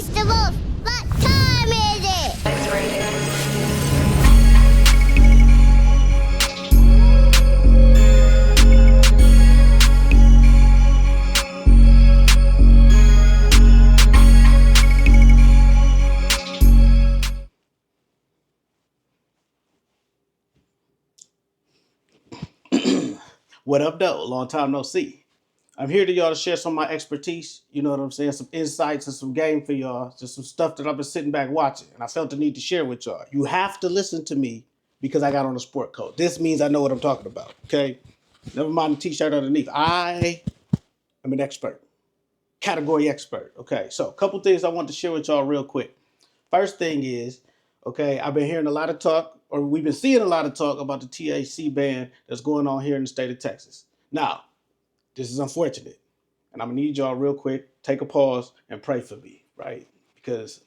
Mr. Wolf, what time is it? X-rated. What up, though? Long time no see. I'm here to y'all to share some of my expertise. You know what I'm saying? Some insights and some game for y'all. Just some stuff that I've been sitting back watching, and I felt the need to share with y'all. You have to listen to me because I got on a sport coat. This means I know what I'm talking about. Okay? Never mind the t-shirt underneath. I am an expert, category expert. Okay, so a couple things I want to share with y'all real quick. First thing is, okay, I've been hearing a lot of talk, or we've been seeing a lot of talk about the THC ban that's going on here in the state of Texas. Now, this is unfortunate. And I'm gonna need y'all real quick, take a pause and pray for me, right? Because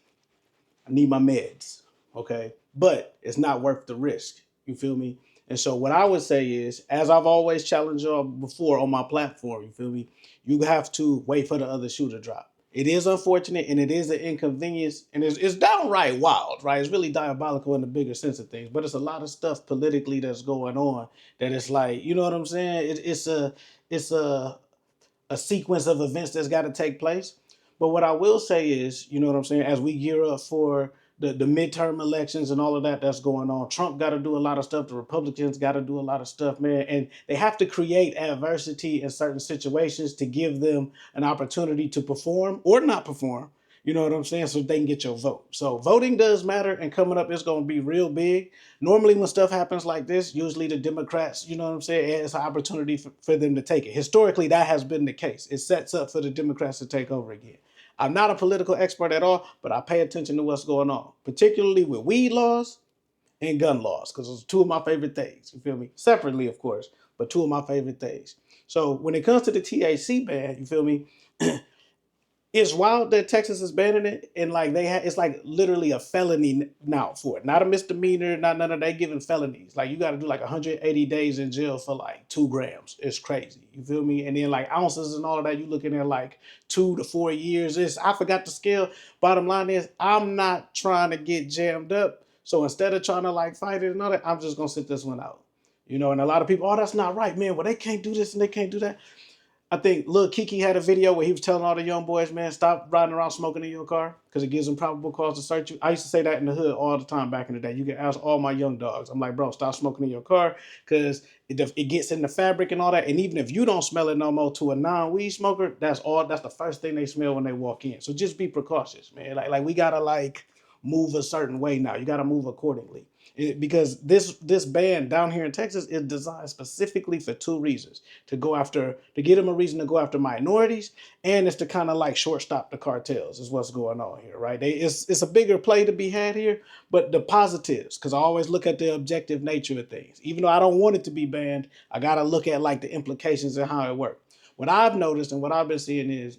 I need my meds, okay? But it's not worth the risk. You feel me? And so what I would say is, as I've always challenged y'all before on my platform, you feel me? You have to wait for the other shoe to drop. It is unfortunate and it is an inconvenience and it's downright wild, right? It's really diabolical in the bigger sense of things, but it's a lot of stuff politically that's going on that it's like, you know what I'm saying? It's a sequence of events that's got to take place. But what I will say is, you know what I'm saying, as we gear up for the midterm elections and all of that that's going on, Trump got to do a lot of stuff. The Republicans got to do a lot of stuff, man. And they have to create adversity in certain situations to give them an opportunity to perform or not perform. You know what I'm saying? So they can get your vote. So voting does matter, and coming up, it's going to be real big. Normally, when stuff happens like this, usually the Democrats, you know what I'm saying, it's an opportunity for them to take it. Historically, that has been the case. It sets up for the Democrats to take over again. I'm not a political expert at all, but I pay attention to what's going on, particularly with weed laws and gun laws, because those are two of my favorite things. You feel me? Separately, of course, but two of my favorite things. So when it comes to the THC ban, you feel me? It's wild that Texas is banning it, and like it's like literally a felony now for it, not a misdemeanor, not none of that. Giving felonies, like you got to do like 180 days in jail for like 2 grams. It's crazy, you feel me? And then like ounces and all of that, you looking at like 2 to 4 years. I forgot the scale. Bottom line is, I'm not trying to get jammed up, so instead of trying to like fight it and all that, I'm just gonna sit this one out. You know, and a lot of people, oh, that's not right, man. Well, they can't do this and they can't do that. I think Lil Kiki had a video where he was telling all the young boys, man, stop riding around smoking in your car because it gives them probable cause to search you. I used to say that in the hood all the time back in the day. You can ask all my young dogs. I'm like, bro, stop smoking in your car because it gets in the fabric and all that. And even if you don't smell it no more to a non-weed smoker, that's the first thing they smell when they walk in. So just be precautious, man. Like we gotta like move a certain way now. You gotta move accordingly. Because this ban down here in Texas is designed specifically for two reasons: to give them a reason to go after minorities, and it's to kind of like shortstop the cartels. Is what's going on here, right? It's a bigger play to be had here, but the positives, because I always look at the objective nature of things. Even though I don't want it to be banned, I gotta look at like the implications and how it works. What I've noticed and what I've been seeing is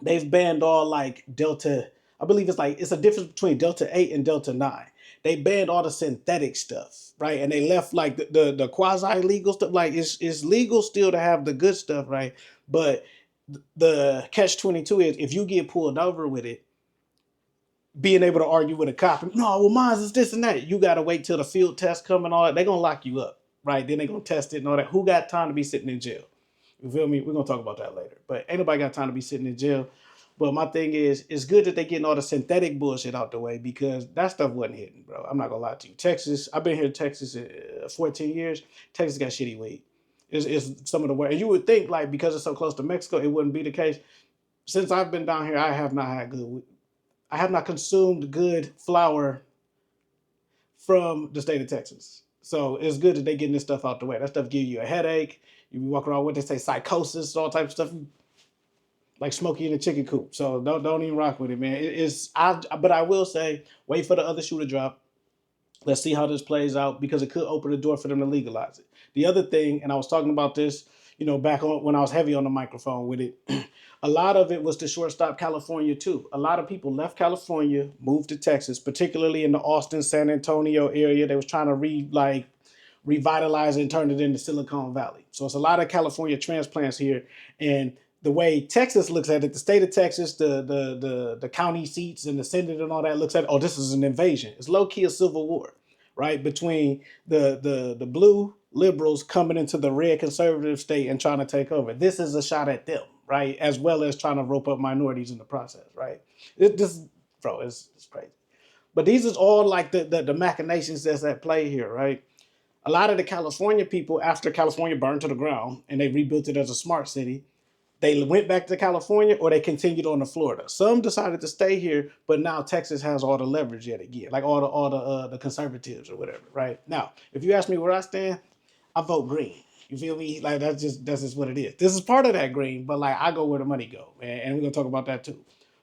they've banned all like Delta. I believe it's a difference between Delta 8 and Delta 9. They banned all the synthetic stuff, right? And they left like the quasi legal stuff. Like it's legal still to have the good stuff, right? But the catch 22 is if you get pulled over with it, being able to argue with a cop, and, no, well, mine's is this and that. You got to wait till the field test come and all that. They're going to lock you up, right? Then they're going to test it and all that. Who got time to be sitting in jail? You feel me? We're going to talk about that later. But ain't nobody got time to be sitting in jail. But my thing is, it's good that they getting all the synthetic bullshit out the way because that stuff wasn't hidden, bro. I'm not going to lie to you. Texas, I've been here in Texas 14 years. Texas got shitty weed. It's some of the worst. And you would think, like, because it's so close to Mexico, it wouldn't be the case. Since I've been down here, I have not had good weed. I have not consumed good flower from the state of Texas. So it's good that they getting this stuff out the way. That stuff give you a headache. You be walking around what they say, psychosis, all type of stuff, like Smokey in a chicken coop. So don't even rock with it, man. But I will say, wait for the other shoe to drop. Let's see how this plays out because it could open the door for them to legalize it. The other thing, and I was talking about this, back on when I was heavy on the microphone with it, a lot of it was to shortstop California too. A lot of people left California, moved to Texas, particularly in the Austin, San Antonio area. They was trying to revitalize it and turn it into Silicon Valley. So it's a lot of California transplants here, and the way Texas looks at it, the state of Texas, the county seats and the Senate and all that looks at it, oh, this is an invasion. It's low key a civil war, right? Between the blue liberals coming into the red conservative state and trying to take over. This is a shot at them, right? As well as trying to rope up minorities in the process, right? It's crazy. But these is all like the machinations that's at play here, right? A lot of the California people, after California burned to the ground and they rebuilt it as a smart city, they went back to California or they continued on to Florida. Some decided to stay here, but now Texas has all the leverage yet again, like all the conservatives or whatever. Right now, if you ask me where I stand, I vote green. You feel me? Like that's just what it is. This is part of that green, but like I go where the money go, man, and we're gonna talk about that too.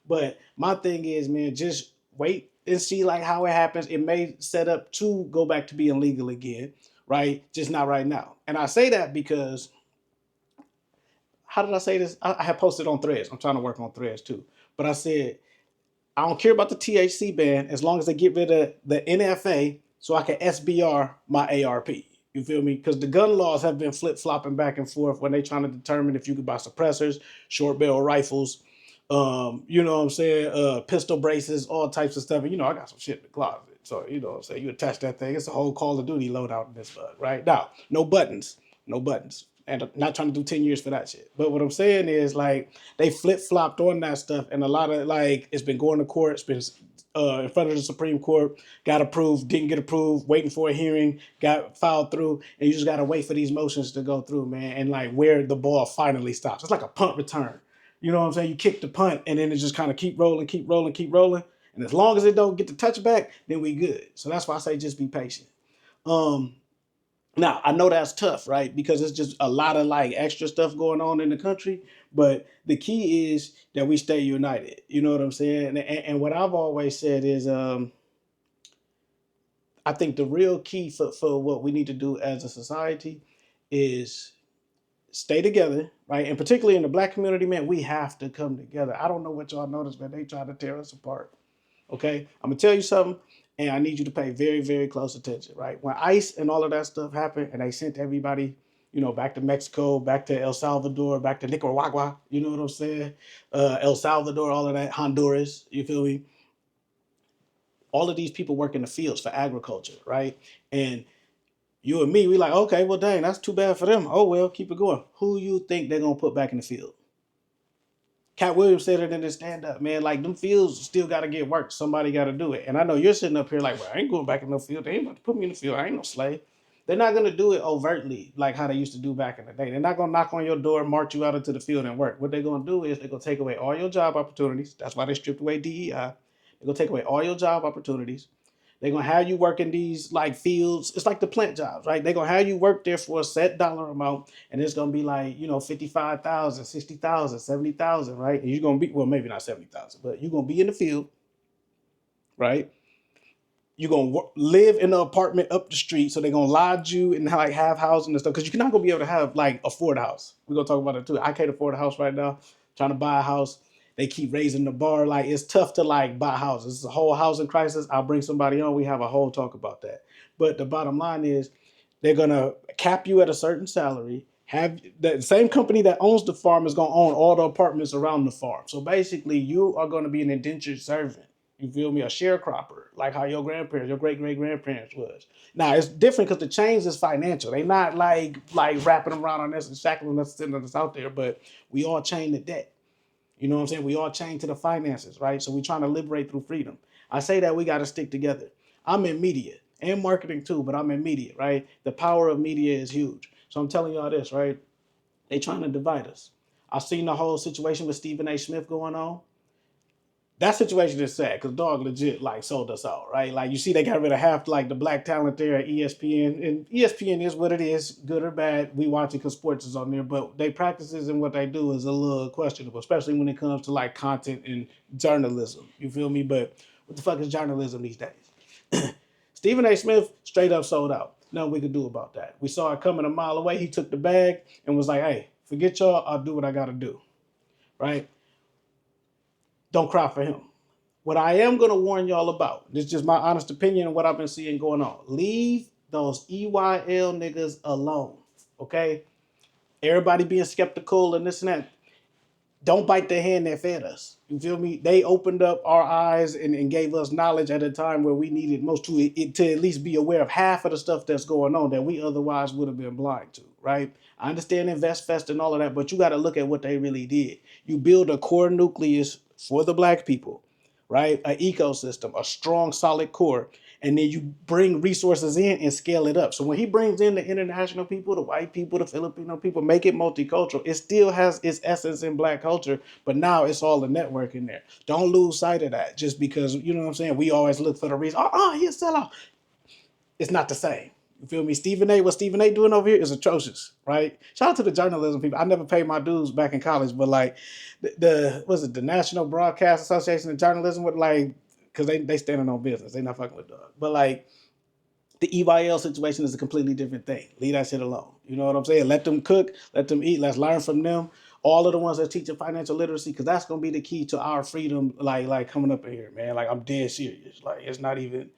But my thing is, man, just wait and see like how it happens. It may set up to go back to being legal again, right? Just not right now. And I say that because how did I say this? I had posted on Threads. I'm trying to work on Threads too. But I said I don't care about the THC ban as long as they get rid of the NFA so I can SBR my ARP. You feel me? Because the gun laws have been flip flopping back and forth when they trying to determine if you could buy suppressors, short barrel rifles, you know what I'm saying, pistol braces, all types of stuff. And you know, I got some shit in the closet. So, you know what I'm saying? You attach that thing, it's a whole Call of Duty loadout in this bug, right? Now, no buttons. No buttons. And I'm not trying to do 10 years for that shit. But what I'm saying is like they flip flopped on that stuff, and a lot of like it's been going to court, it's been in front of the Supreme Court, got approved, didn't get approved, waiting for a hearing, got filed through, and you just gotta wait for these motions to go through, man, and like where the ball finally stops. It's like a punt return. You know what I'm saying? You kick the punt and then it just kind of keep rolling, keep rolling, keep rolling. And as long as it don't get the touchback, then we good. So that's why I say just be patient. Um, Now I know that's tough, right? Because it's just a lot of like extra stuff going on in the country. But the key is that we stay united. You know what I'm saying? And what I've always said is, I think the real key for what we need to do as a society is stay together, right? And particularly in the black community, man, we have to come together. I don't know what y'all noticed, man. They try to tear us apart. Okay, I'm gonna tell you something, and I need you to pay very, very close attention. Right when ICE and all of that stuff happened, and they sent everybody, you know, back to Mexico, back to El Salvador, back to Nicaragua. You know what I'm saying? El Salvador, all of that, Honduras. You feel me? All of these people work in the fields for agriculture, right? And you and me, we like, okay, well, dang, that's too bad for them. Oh well, keep it going. Who you think they're gonna put back in the field? Cat Williams said it in his stand up, man. Like, them fields still got to get worked. Somebody got to do it. And I know you're sitting up here like, well, I ain't going back in no field. They ain't about to put me in the field. I ain't no slave. They're not going to do it overtly like how they used to do back in the day. They're not going to knock on your door, march you out into the field and work. What they're going to do is they're going to take away all your job opportunities. That's why they stripped away DEI. They're going to take away all your job opportunities. They're gonna have you work in these like fields. It's like the plant jobs, right? They're gonna have you work there for a set dollar amount, and it's gonna be like, you know, 55,000, 60,000, 70,000, right? And you're gonna be, well, maybe not 70,000, but you're gonna be in the field, right? You're gonna live in an apartment up the street, so they're gonna lodge you and like have housing and stuff, because you're not gonna be able to have like afford a house. We're gonna talk about it too. I can't afford a house right now. Trying to buy a house, they keep raising the bar. Like, it's tough to like buy houses. It's a whole housing crisis. I'll bring somebody on. We have a whole talk about that. But the bottom line is, they're gonna cap you at a certain salary. Have the same company that owns the farm is gonna own all the apartments around the farm. So basically, you are gonna be an indentured servant. You feel me? A sharecropper, like how your grandparents, your great great grandparents was. Now it's different because the change is financial. They not like wrapping around on us and shackling us, sitting us out there. But we all chain to debt. You know what I'm saying? We all chain to the finances, right? So we're trying to liberate through freedom. I say that we got to stick together. I'm in media and marketing too, but I'm in media, right? The power of media is huge. So I'm telling y'all this, right? They trying to divide us. I've seen the whole situation with Stephen A. Smith going on. That situation is sad because dog legit like sold us out, right? Like, you see, they got rid of half like the black talent there at ESPN, and ESPN is what it is, good or bad. We watch it because sports is on there, but they practices and what they do is a little questionable, especially when it comes to like content and journalism. You feel me? But what the fuck is journalism these days? Stephen A. Smith straight up sold out. Nothing we could do about that. We saw it coming a mile away. He took the bag and was like, "Hey, forget y'all. I'll do what I got to do." Right? Don't cry for him. What I am going to warn y'all about, this is just my honest opinion and what I've been seeing going on. Leave those EYL niggas alone, okay? Everybody being skeptical and this and that. don't bite the hand that fed us. You feel me? They opened up our eyes and gave us knowledge at a time where we needed most to at least be aware of half of the stuff that's going on that we otherwise would have been blind to, right? I understand InvestFest and all of that, but you got to look at what they really did. You build a core nucleus for the black people, right? An ecosystem, a strong, solid core, and then you bring resources in and scale it up. So when he brings in the international people, the white people, the Filipino people, make it multicultural, it still has its essence in black culture, but now it's all the network in there. Don't lose sight of that just because, you know what I'm saying, we always look for the reason, he's a sellout. It's not the same. You feel me? What Stephen A doing over here is atrocious, right? Shout out to the journalism people. I never paid my dues back in college, but like the National Broadcast Association of Journalism with like, because they standing on business. They not fucking with dog. But like the EYL situation is a completely different thing. Leave that shit alone. You know what I'm saying? Let them cook, let them eat, let's learn from them. All of the ones that teaching financial literacy, because that's gonna be the key to our freedom, like coming up in here, man. Like I'm dead serious. Like it's not even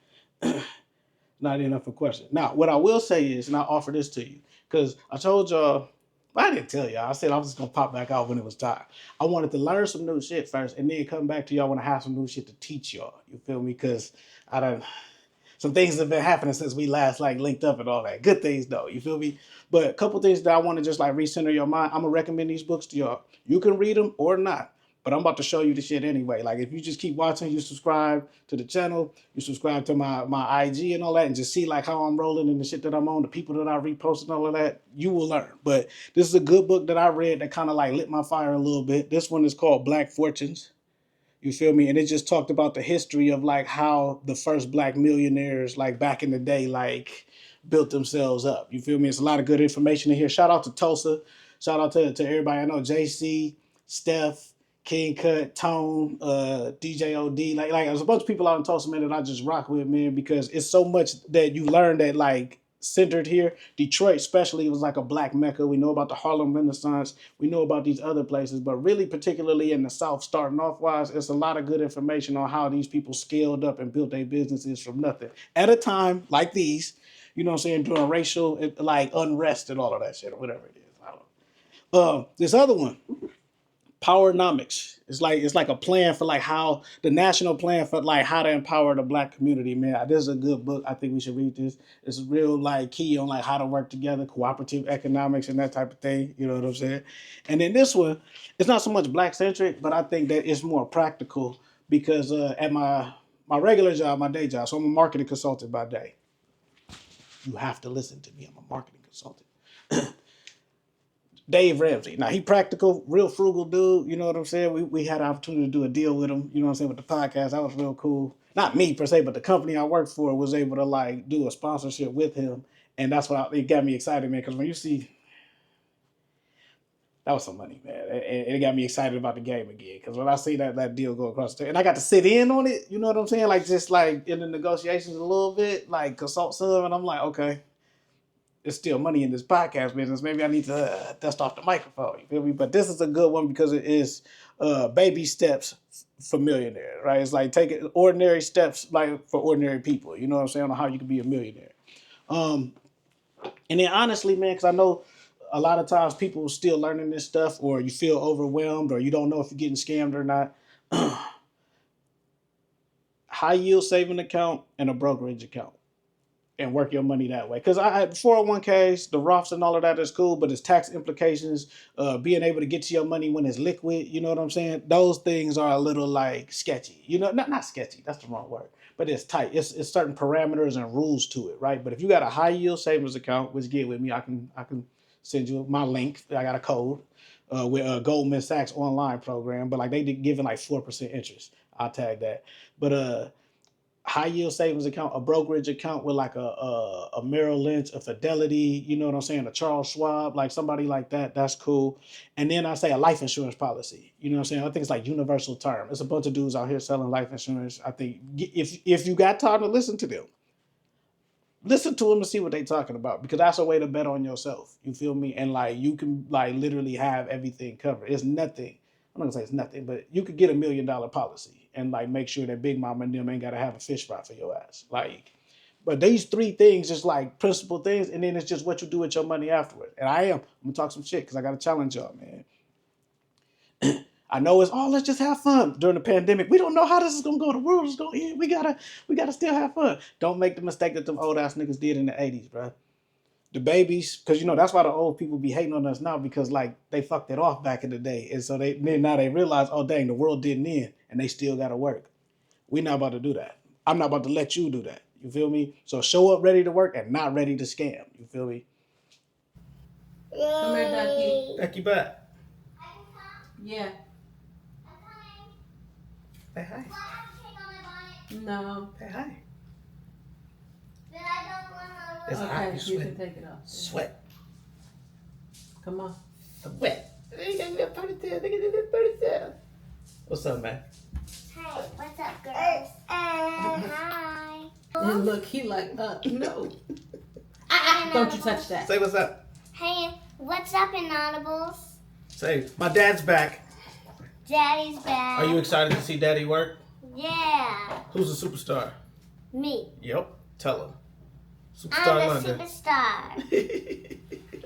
not enough a question. Now, what I will say is, and I offer this to you, because I told y'all, I didn't tell y'all. I said I was just gonna pop back out when it was time. I wanted to learn some new shit first, and then come back to y'all when I have some new shit to teach y'all. You feel me? Because I don't. Some things have been happening since we last like linked up and all that. Good things though, you feel me? But a couple things that I want to just like recenter your mind. I'm gonna recommend these books to y'all. You can read them or not, but I'm about to show you the shit anyway. Like if you just keep watching, you subscribe to the channel, you subscribe to my IG and all that, and just see like how I'm rolling and the shit that I'm on, the people that I repost and all of that, you will learn. But this is a good book that I read that kind of like lit my fire a little bit. This one is called Black Fortunes. You feel me? And it just talked about the history of like how the first black millionaires, like back in the day, like built themselves up. You feel me? It's a lot of good information in here. Shout out to Tulsa. Shout out to everybody I know. JC, Steph, King Cut, Tone, DJ OD. Like there's a bunch of people out in Tulsa, man, that I just rock with, man, because it's so much that you learn that like centered here. Detroit especially was like a black mecca. We know about the Harlem Renaissance. We know about these other places, but really particularly in the South, starting off wise, it's a lot of good information on how these people scaled up and built their businesses from nothing. At a time like these, you know what I'm saying, during racial like unrest and all of that shit or whatever it is. I don't know. This other one, Powernomics. It's like a plan for like how the national plan for like how to empower the black community, man. This is a good book. I think we should read this. It's real like key on like how to work together, cooperative economics and that type of thing. You know what I'm saying? And then this one, it's not so much black centric, but I think that it's more practical because at my regular job, my day job, so I'm a marketing consultant by day. You have to listen to me. I'm a marketing consultant. Dave Ramsey. Now he practical, real frugal dude. You know what I'm saying? We had an opportunity to do a deal with him. You know what I'm saying, with the podcast. That was real cool. Not me per se, but the company I worked for was able to like do a sponsorship with him, and that's what it got me excited, man. Because when you see that was some money, man, it got me excited about the game again. Because when I see that deal go across the table, and I got to sit in on it, you know what I'm saying? Like just like in the negotiations a little bit, like consult some, and I'm like, okay, there's still money in this podcast business. Maybe I need to dust off the microphone. You feel me? But this is a good one because it is baby steps for millionaires, right? It's like taking ordinary steps like for ordinary people. You know what I'm saying? On how you can be a millionaire. And then honestly, man, because I know a lot of times people are still learning this stuff, or you feel overwhelmed, or you don't know if you're getting scammed or not. High yield saving account and a brokerage account, and work your money that way. Because I 401ks, the Roths and all of that is cool, but it's tax implications, being able to get to your money when it's liquid, you know what I'm saying? Those things are a little like sketchy. You know, not sketchy, that's the wrong word, but it's tight. It's certain parameters and rules to it, right? But if you got a high yield savings account, which get with me, I can send you my link. I got a code with a Goldman Sachs online program, but like they did giving like 4% interest. I'll tag that. But high yield savings account, a brokerage account with like a Merrill Lynch, a Fidelity, you know what I'm saying, a Charles Schwab, like somebody like that, that's cool. And then I say a life insurance policy, you know what I'm saying? I think it's like universal term. There's a bunch of dudes out here selling life insurance. I think if you got time to listen to them, listen to them and see what they talking about, because that's a way to bet on yourself. You feel me? And like you can like literally have everything covered. It's nothing. I'm not gonna say it's nothing, but you could get $1 million policy and like make sure that Big Mama and them ain't gotta have a fish fry for your ass. Like, but these three things just like principal things, and then it's just what you do with your money afterward. And I'm gonna talk some shit because I gotta challenge y'all, man. I know it's let's just have fun during the pandemic. We don't know how this is gonna go. The world is gonna end. We gotta still have fun. Don't make the mistake that them old ass niggas did in the 80s, bro. The babies, because that's why the old people be hating on us now, because like they fucked it off back in the day, and so now they realize, oh dang, the world didn't end, and they still gotta work. We not about to do that. I'm not about to let you do that. You feel me? So show up ready to work and not ready to scam. You feel me? Come here, Ducky. Ducky back. Yeah. Say hi. No. Say hi. It's okay, you can take it off. Sweat. Come on. Sweat. Look at that ponytail. What's up, man? Hey, what's up, girls? Hi. And look, he like, no. Don't you touch that. Say what's up. Hey, what's up, Inaudibles? Say, my dad's back. Daddy's back. Are you excited to see Daddy work? Yeah. Who's the superstar? Me. Yep. Tell him. Superstar I'm the London. superstar.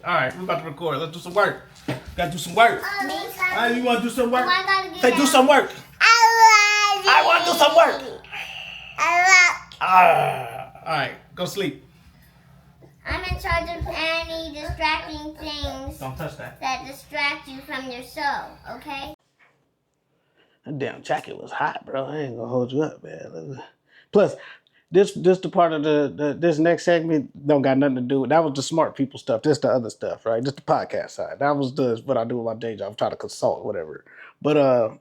All right, I'm about to record. Let's do some work. Gotta do some work. Me? All right, you want to do some work? I gotta get Say, do out. some work. I want to do some work. All right, go sleep. I'm in charge of any distracting things Don't touch that. that distract you from your soul, okay? That damn jacket was hot, bro. I ain't gonna hold you up, man. Plus, this the part of this next segment don't got nothing to do with that. Was the smart people stuff. This the other stuff, right? Just the podcast side. That was what I do with my day job. I'm trying to consult, whatever. But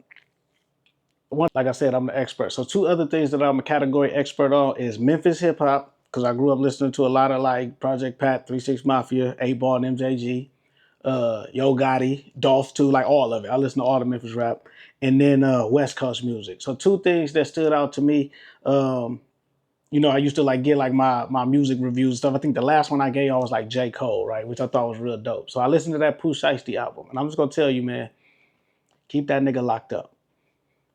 one, like I said, I'm the expert. So two other things that I'm a category expert on is Memphis hip hop, because I grew up listening to a lot of like Project Pat, 3 6 Mafia, 8 Ball, and MJG, Yo Gotti, Dolph too, like all of it. I listen to all the Memphis rap, and then West Coast music. So two things that stood out to me. I used to like get like my music reviews and stuff. I think the last one I gave y'all was like J. Cole, right? Which I thought was real dope. So I listened to that Pooh Shiesty album, and I'm just gonna tell you, man, keep that nigga locked up.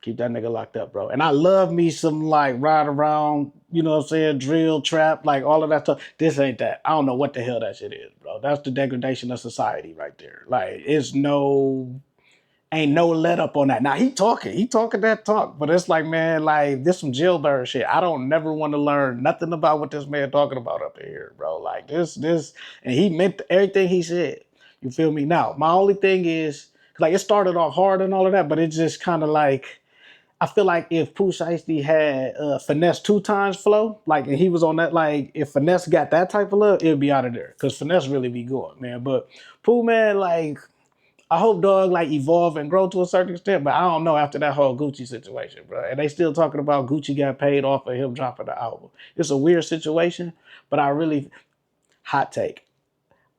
Keep that nigga locked up, bro. And I love me some like ride around, drill, trap, like all of that stuff. This ain't that. I don't know what the hell that shit is, bro. That's the degradation of society right there. Like, ain't no let up on that. Now he talking that talk, but it's like, man, like this some jailbird shit. I don't never want to learn nothing about what this man talking about up in here, bro. Like this, and he meant everything he said. You feel me? Now, my only thing is, like, it started off hard and all of that, but it's just kind of like, I feel like if Pooh Shiesty had Finesse 2 times flow, like, and he was on that, like, if Finesse got that type of love, it would be out of there. Because Finesse really be going, man. But Pooh, man, like, I hope dog, like, evolve and grow to a certain extent, but I don't know after that whole Gucci situation, bro. And they still talking about Gucci got paid off of him dropping the album. It's a weird situation, but hot take.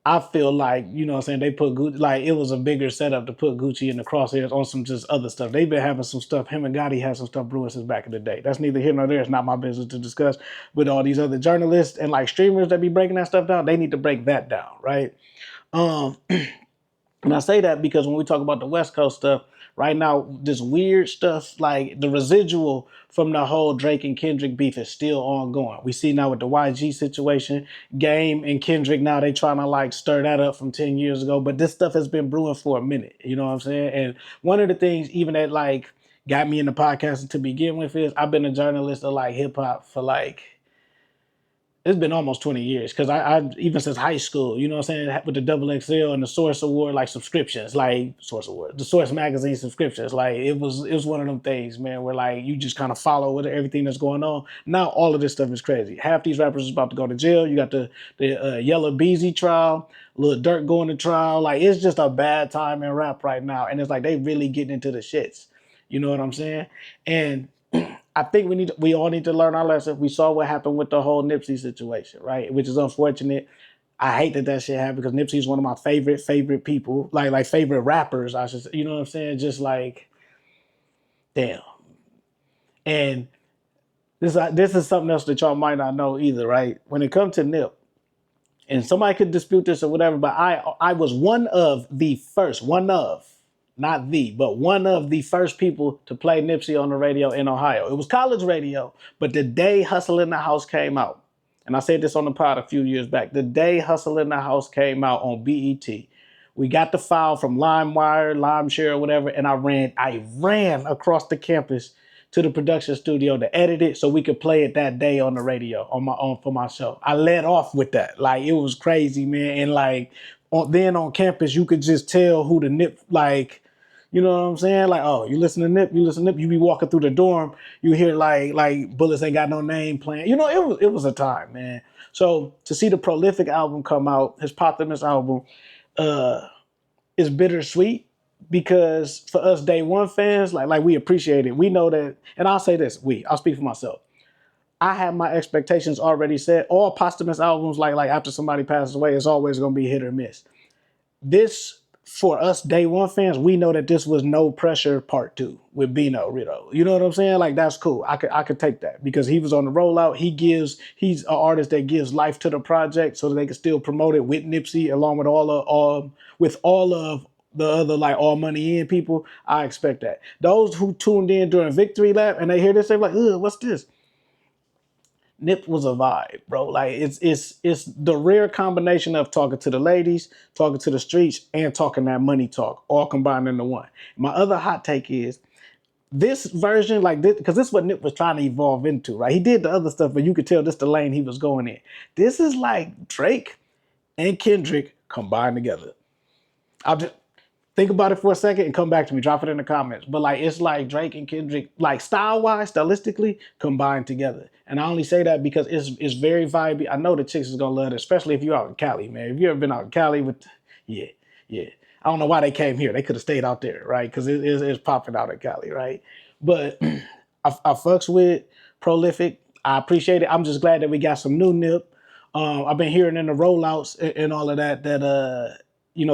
I feel like, they put Gucci, like, it was a bigger setup to put Gucci in the crosshairs on some just other stuff. They've been having some stuff, him and Gotti had some stuff brewing since back in the day. That's neither here nor there. It's not my business to discuss. With all these other journalists and, like, streamers that be breaking that stuff down, they need to break that down, right? And I say that because when we talk about the West Coast stuff, right now, this weird stuff, like the residual from the whole Drake and Kendrick beef is still ongoing. We see now with the YG situation, Game and Kendrick, now they trying to like stir that up from 10 years ago. But this stuff has been brewing for a minute, you know what I'm saying? And one of the things even that like got me in the podcasting to begin with is I've been a journalist of like hip hop for like, it's been almost 20 years because I even since high school, you know what I'm saying, with the Double XL and the Source Award, like subscriptions, like Source Award, the Source magazine subscriptions, like it was one of them things, man, where like you just kind of follow with everything that's going on. Now all of this stuff is crazy. Half these rappers is about to go to jail. You got the Yella Beezy trial, Lil Durk going to trial. Like it's just a bad time in rap right now, and it's like they really getting into the shits. You know what I'm saying? And I think we all need to learn our lesson. We saw what happened with the whole Nipsey situation, right? Which is unfortunate. I hate that shit happened because Nipsey is one of my favorite people, like favorite rappers. I should say, you know what I'm saying? Just like, damn. And this is something else that y'all might not know either, right? When it comes to Nip, and somebody could dispute this or whatever, but I was one of the first, not the, but one of the first people to play Nipsey on the radio in Ohio. It was college radio, but the day Hustle in the House came out, and I said this on the pod a few years back, the day Hustle in the House came out on BET, We got the file from LimeWire, LimeShare, or whatever, and I ran across the campus to the production studio to edit it so we could play it that day on the radio on my own for my show. I led off with that. Like, it was crazy, man. And like then on campus, you could just tell who the nip, like, you know what I'm saying? Like, oh, you listen to Nip, you listen to Nip. You be walking through the dorm, you hear like Bullets Ain't Got No Name playing. You know, it was a time, man. So to see the Prolific album come out, his Pothamus album, is bittersweet because for us Day One fans, like we appreciate it. We know that, and I'll say this: I'll speak for myself. I have my expectations already set. All posthumous albums, like after somebody passes away, it's always gonna be hit or miss. This, for us Day One fans, we know that this was No Pressure Part 2 with Bino Rito. You know what I'm saying? Like, that's cool. I could take that because he was on the rollout. He's an artist that gives life to the project so that they can still promote it with Nipsey along with all of the other like All Money In people. I expect that. Those who tuned in during Victory Lap and they hear this, they're like, ugh, what's this? Nip was a vibe, bro. Like, it's the rare combination of talking to the ladies, talking to the streets, and talking that money talk, all combined into one. My other hot take is this version, like this, because this is what Nip was trying to evolve into, right? He did the other stuff, but you could tell this the lane he was going in. This is like Drake and Kendrick combined together. I'll just think about it for a second and come back to me. Drop it in the comments. But like, it's like Drake and Kendrick, like style-wise, stylistically, combined together. And I only say that because it's very vibey. I know the chicks is gonna love it, especially if you're out in Cali, man. If you ever been out in Cali yeah. I don't know why they came here. They could have stayed out there, right? Because it's popping out in Cali, right? But I fucks with Prolific. I appreciate it. I'm just glad that we got some new Nip. I've been hearing in the rollouts and all of that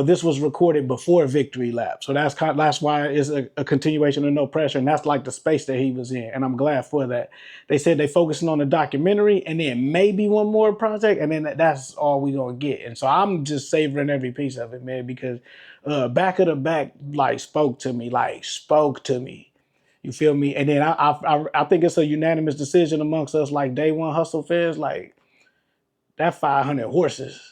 this was recorded before Victory Lap. So that's why it's a continuation of No Pressure. And that's like the space that he was in. And I'm glad for that. They said they focusing on the documentary and then maybe one more project. And then that's all we going to get. And so I'm just savoring every piece of it, man, because Back of the Back, spoke to me. You feel me? And then I think it's a unanimous decision amongst us, like Day One Hustle fans, like that 500 horses.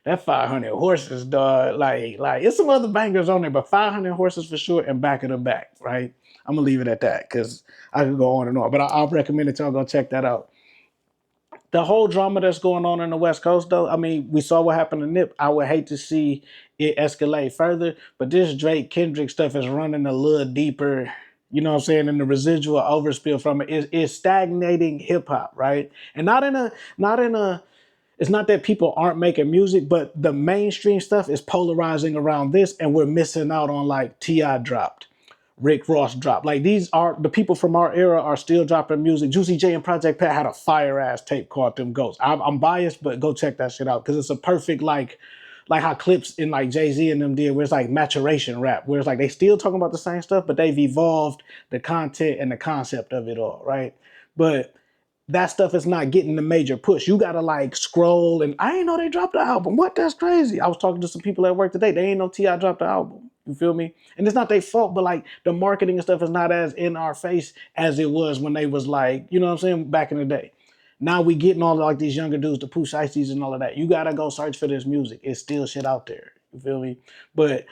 That 500 horses, dog. Like it's some other bangers on there, but 500 horses for sure and Back of the Back, right? I'm gonna leave it at that because I could go on and on, but I'll recommend it y'all go check that out. The whole drama that's going on in the West Coast, though, I mean, we saw what happened to Nip. I would hate to see it escalate further, but this Drake Kendrick stuff is running a little deeper. You know what I'm saying? And the residual overspill from it is stagnating hip hop, right? And not in a it's not that people aren't making music, but the mainstream stuff is polarizing around this, and we're missing out on like T.I. dropped, Rick Ross dropped. Like, these are the people from our era are still dropping music. Juicy J and Project Pat had a fire ass tape called Them Ghosts. I'm biased, but go check that shit out because it's a perfect like how Clips in like Jay-Z and them did, where it's like maturation rap, where it's like they still talking about the same stuff, but they've evolved the content and the concept of it all, right? But that stuff is not getting the major push. You gotta like scroll, and I ain't know they dropped the album. What? That's crazy. I was talking to some people at work today. They ain't know T.I. dropped the album. You feel me? And it's not their fault, but like the marketing and stuff is not as in our face as it was when they was like, you know what I'm saying, back in the day. Now we getting all like these younger dudes, the Pooh Shiesties and all of that. You gotta go search for this music. It's still shit out there. You feel me? But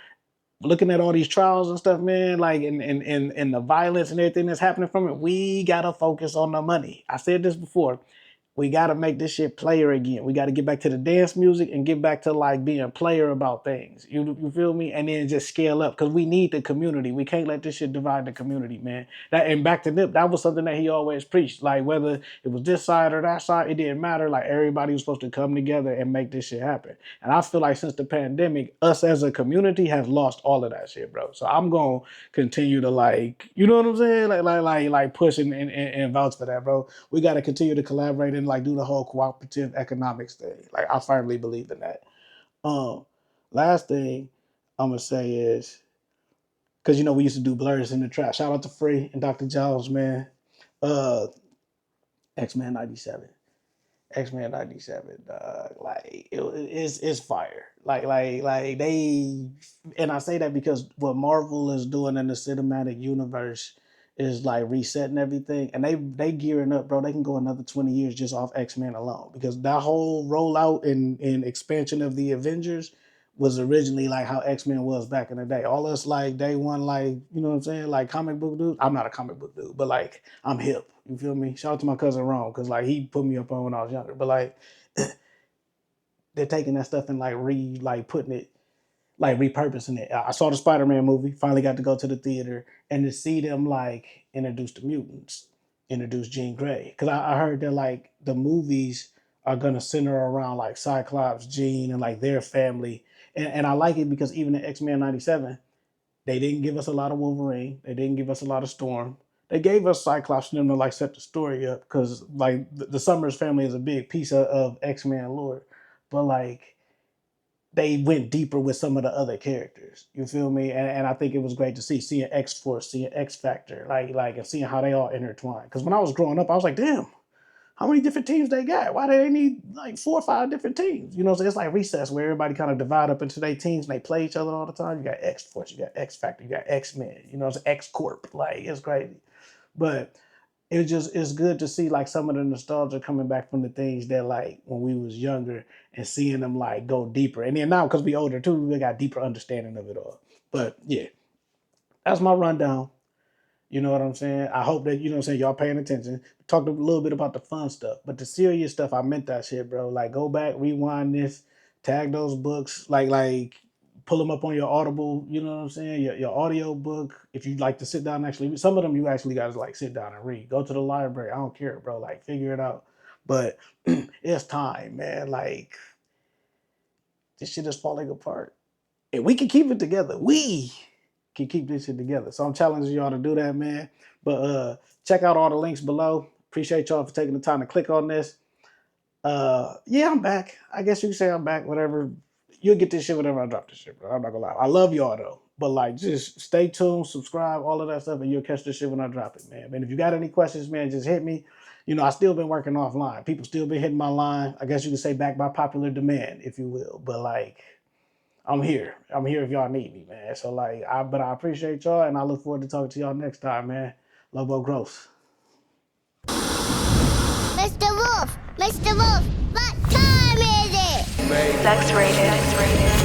looking at all these trials and stuff, man, like and the violence and everything that's happening from it, we gotta focus on the money. I said this before. We gotta make this shit player again. We gotta get back to the dance music and get back to like being player about things. You feel me? And then just scale up because we need the community. We can't let this shit divide the community, man. And back to Nip, that was something that he always preached. Like whether it was this side or that side, it didn't matter. Like everybody was supposed to come together and make this shit happen. And I feel like since the pandemic, us as a community has lost all of that shit, bro. So I'm gonna continue to like, you know what I'm saying? Like push and vouch for that, bro. We gotta continue to collaborate and like do the whole cooperative economics thing. Like I firmly believe in that. Last thing I'm gonna say is, because we used to do blurs in the trap. Shout out to Free and Dr. Jones, man. X-Men 97. X-Men 97, like it's fire. Like they, and I say that because what Marvel is doing in the cinematic universe is like resetting everything, and they gearing up, bro. They can go another 20 years just off X-Men alone because that whole rollout and expansion of the Avengers was originally like how X-Men was back in the day. All us like day one, like, you know what I'm saying, like comic book dudes. I'm not a comic book dude, but like I'm hip. You feel me? Shout out to my cousin Ron, because like he put me up on when I was younger. But like they're taking that stuff and like putting it, like repurposing it. I saw the Spider-Man movie, finally got to go to the theater, and to see them like introduce the mutants, introduce Jean Grey. Because I heard that like the movies are gonna center around like Cyclops, Jean, and like their family. And I like it because even in X-Men 97, they didn't give us a lot of Wolverine. They didn't give us a lot of Storm. They gave us Cyclops and them to like set the story up, because like the Summers family is a big piece of X-Men lore. But like they went deeper with some of the other characters. You feel me? And I think it was great to seeing X Force, seeing X Factor, like and seeing how they all intertwine. Because when I was growing up, I was like, damn, how many different teams they got? Why do they need like 4 or 5 different teams? You know, so it's like Recess, where everybody kind of divide up into their teams and they play each other all the time. You got X Force, you got X Factor, you got X Men. You know, it's X Corp. Like it's crazy, but it's good to see like some of the nostalgia coming back from the things that like when we was younger, and seeing them like go deeper. And then now, because we older too, we got deeper understanding of it all. But yeah, that's my rundown. You know what I'm saying? I hope that, you know what I'm saying, y'all paying attention. Talked a little bit about the fun stuff, but the serious stuff, I meant that shit, bro. Like go back, rewind this, tag those books, like pull them up on your Audible, you know what I'm saying? Your audio book. If you like to sit down and actually, some of them you actually got to like sit down and read. Go to the library. I don't care, bro. Like figure it out. But it's time, man. Like this shit is falling apart. And we can keep it together. We can keep this shit together. So I'm challenging y'all to do that, man. But check out all the links below. Appreciate y'all for taking the time to click on this. Yeah, I'm back. I guess you can say I'm back. Whatever. You'll get this shit whenever I drop this shit, bro. I'm not gonna lie. I love y'all though. But like just stay tuned, subscribe, all of that stuff, and you'll catch this shit when I drop it, man. And if you got any questions, man, just hit me. You know, I still been working offline. People still been hitting my line. I guess you could say back by popular demand, if you will. But like I'm here. I'm here if y'all need me, man. So like but I appreciate y'all, and I look forward to talking to y'all next time, man. Lobo Gro. Mr. Wolf, what time is it? Sex rated.